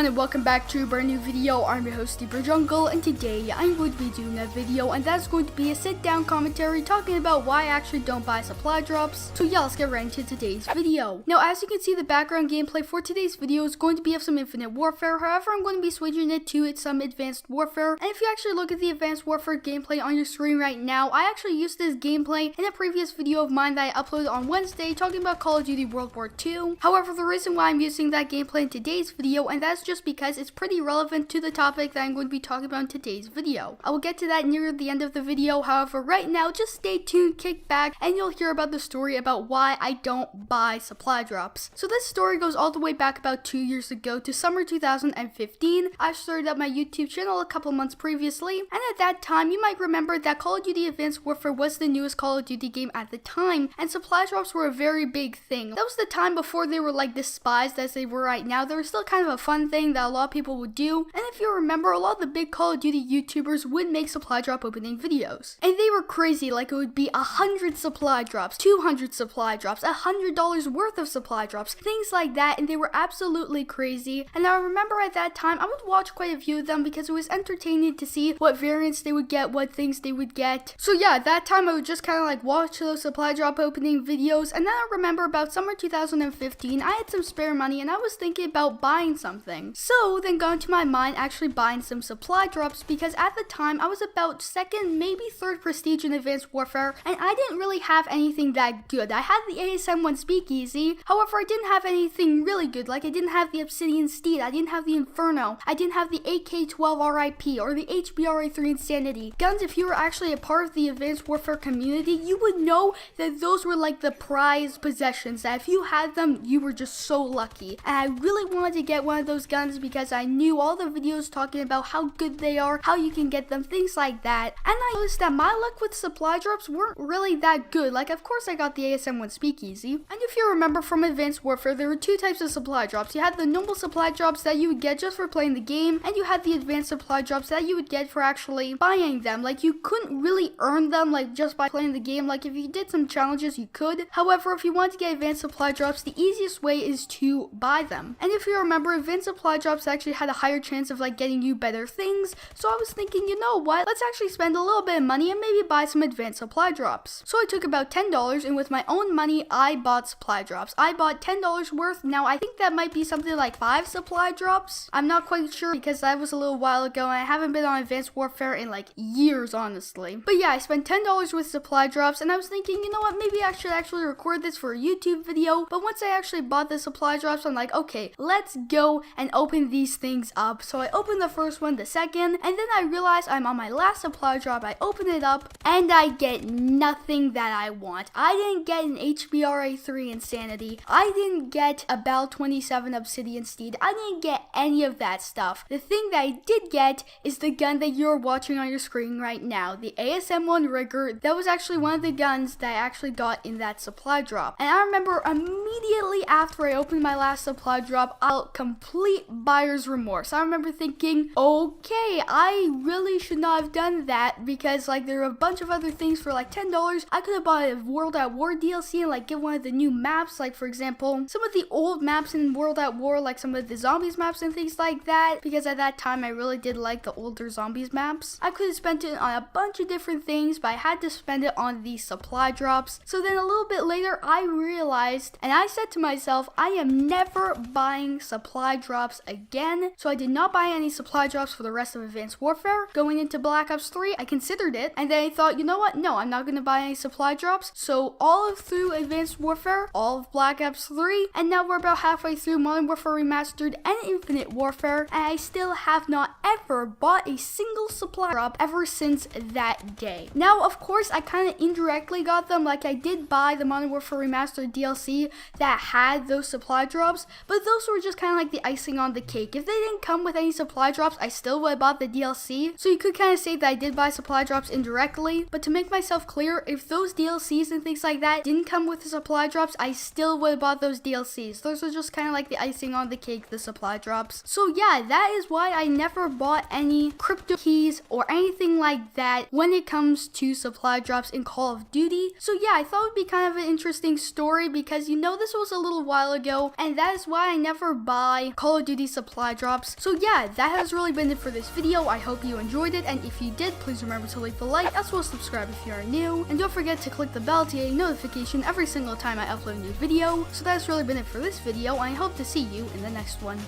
everyone, and welcome back to a brand new video. I'm your host Deeper Jungle, and today I'm going to be doing a video, and that's going to be a sit-down commentary talking about why I actually don't buy supply drops. So yeah, let's get right into today's video. Now, as you can see, the background gameplay for today's video is going to be of some Infinite Warfare. However, I'm going to be switching it to some Advanced Warfare. And if you actually look at the Advanced Warfare gameplay on your screen right now, I actually used this gameplay in a previous video of mine that I uploaded on Wednesday talking about Call of Duty World War II. However, the reason why I'm using that gameplay in today's video, and that's just because it's pretty relevant to the topic that I'm going to be talking about in today's video. I will get to that near the end of the video. However, right now, just stay tuned, kick back, and you'll hear about the story about why I don't buy supply drops. So this story goes all the way back about 2 years ago to summer 2015. I started up my YouTube channel a couple months previously, and at that time, you might remember that Call of Duty Advanced Warfare was the newest Call of Duty game at the time, and supply drops were a very big thing. That was the time before they were like despised as they were right now. They were still kind of a fun thing that a lot of people would do, and if you remember, a lot of the big Call of Duty YouTubers would make supply drop opening videos, and they were crazy. Like, it would be 100 supply drops, 200 supply drops, $100 worth of supply drops, things like that, and they were absolutely crazy. And I remember at that time I would watch quite a few of them because it was entertaining to see what variants they would get, what things they would get. So yeah, at that time I would just kind of like watch those supply drop opening videos, and then I remember about summer 2015 I had some spare money and I was thinking about buying something. So then got into my mind actually buying some supply drops, because at the time I was about second, maybe third prestige in Advanced Warfare, and I didn't really have anything that good. I had the ASM 1 Speakeasy, however I didn't have anything really good. Like, I didn't have the Obsidian Steed, I didn't have the Inferno, I didn't have the AK-12 RIP or the HBRA-3 Insanity. Guns, if you were actually a part of the Advanced Warfare community, you would know that those were like the prized possessions, that if you had them, you were just so lucky. And I really wanted to get one of those guns because I knew all the videos talking about how good they are, how you can get them, things like that. And I noticed that my luck with supply drops weren't really that good. Like, of course I got the ASM 1 Speakeasy, and if you remember from Advanced Warfare, there were two types of supply drops. You had the normal supply drops that you would get just for playing the game, and you had the advanced supply drops that you would get for actually buying them. Like, you couldn't really earn them like just by playing the game. Like, if you did some challenges, you could. However, if you want to get advanced supply drops, the easiest way is to buy them. And if you remember, advanced supply drops actually had a higher chance of like getting you better things. So I was thinking, you know what, let's actually spend a little bit of money and maybe buy some advanced supply drops. So I took about $10, and with my own money I bought supply drops. I bought $10 worth. Now I think that might be something like 5 supply drops. I'm not quite sure because that was a little while ago and I haven't been on Advanced Warfare in like years, honestly. But yeah, I spent $10 with supply drops, and I was thinking, you know what, maybe I should actually record this for a YouTube video. But once I actually bought the supply drops, I'm like, okay, let's go and open these things up. So I opened the first one, the second, and then I realized I'm on my last supply drop. I open it up and I get nothing that I want. I didn't get an HBRA-3 Insanity. I didn't get a Bal 27 Obsidian Steed. I didn't get any of that stuff. The thing that I did get is the gun that you're watching on your screen right now, the ASM 1 Rigger. That was actually one of the guns that I actually got in that supply drop. And I remember immediately after I opened my last supply drop, I'll complete buyer's remorse. I remember thinking, okay, I really should not have done that, because like there are a bunch of other things for like $10. I could have bought a World at War DLC and like get one of the new maps, like for example, some of the old maps in World at War, like some of the zombies maps and things like that, because at that time I really did like the older zombies maps. I could have spent it on a bunch of different things, but I had to spend it on these supply drops. So then a little bit later I realized, and I said to myself, I am never buying supply drops again. So I did not buy any supply drops for the rest of Advanced Warfare. Going into Black Ops 3, I considered it, and then I thought, you know what, no, I'm not going to buy any supply drops. So all of through Advanced Warfare, all of Black Ops 3, and now we're about halfway through Modern Warfare Remastered and Infinite Warfare, and I still have not ever bought a single supply drop ever since that day. Now, of course, I kind of indirectly got them. Like, I did buy the Modern Warfare Remastered DLC that had those supply drops, but those were just kind of like the icing on the cake. If they didn't come with any supply drops, I still would have bought the DLC. So you could kind of say that I did buy supply drops indirectly, but to make myself clear, if those DLCs and things like that didn't come with the supply drops, I still would have bought those DLCs. Those are just kind of like the icing on the cake, the supply drops. So yeah, that is why I never bought any crypto keys or anything like that when it comes to supply drops in Call of Duty. So yeah, I thought it would be kind of an interesting story because, you know, this was a little while ago, and that is why I never buy Call of Duty do these supply drops. So yeah, that has really been it for this video. I hope you enjoyed it, and if you did, please remember to leave a like as well as subscribe if you are new, and don't forget to click the bell to get a notification every single time I upload a new video. So that's really been it for this video, and I hope to see you in the next one.